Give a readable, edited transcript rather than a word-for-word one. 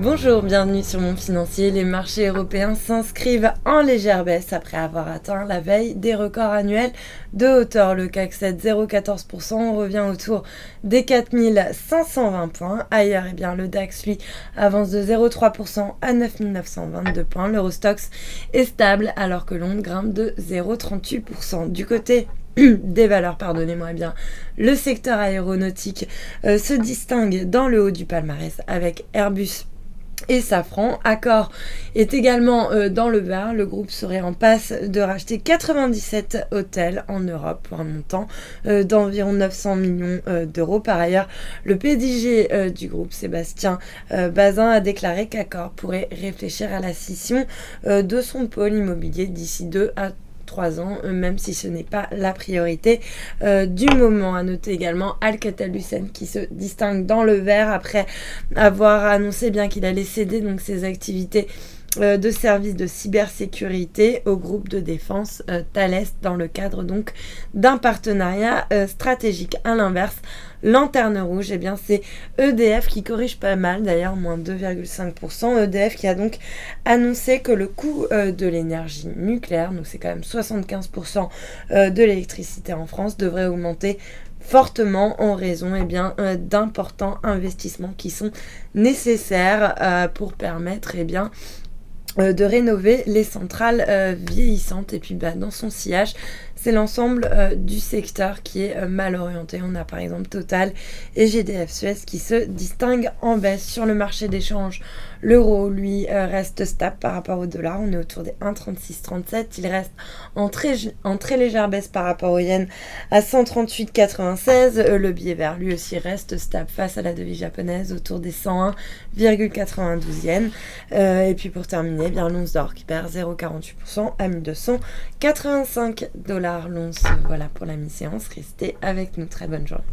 Bonjour, bienvenue sur Monde Financier. Les marchés européens s'inscrivent en légère baisse après avoir atteint la veille des records annuels de hauteur. Le CAC 7 0,14% revient autour des 4520 points. Ailleurs, le DAX lui avance de 0,3% à 9922 points. L'Eurostoxx est stable alors que Londres grimpe de 0,38%. Du côté des valeurs, le secteur aéronautique se distingue dans le haut du palmarès avec Airbus et Safran. Accor est également dans le vert. Le groupe serait en passe de racheter 97 hôtels en Europe pour un montant d'environ 900 millions d'euros. Par ailleurs, le PDG du groupe, Sébastien Bazin, a déclaré qu'Accor pourrait réfléchir à la scission de son pôle immobilier d'ici 2 à 3 ans, même si ce n'est pas la priorité du moment. À noter également Alcatel-Lucent qui se distingue dans le vert après avoir annoncé bien qu'il allait céder donc ses activités de services de cybersécurité au groupe de défense Thales dans le cadre donc d'un partenariat stratégique. À l'inverse, lanterne rouge, c'est EDF qui corrige pas mal, d'ailleurs moins 2,5%. EDF qui a donc annoncé que le coût de l'énergie nucléaire, donc c'est quand même 75% de l'électricité en France, devrait augmenter fortement en raison d'importants investissements qui sont nécessaires pour permettre de rénover les centrales vieillissantes. Et puis dans son sillage, c'est l'ensemble du secteur qui est mal orienté. On a par exemple Total et GDF Suez qui se distinguent en baisse. Sur le marché d'échange, l'euro, lui, reste stable par rapport au dollar. On est autour des 1,3637. Il reste en très légère baisse par rapport au yen à 138,96. Le billet vert, lui aussi, reste stable face à la devise japonaise autour des 101,92 yens. Et puis pour terminer, l'once d'or qui perd 0,48% à 1285 $ l'once. Voilà pour la mi-séance. Restez avec nous. Très bonne journée.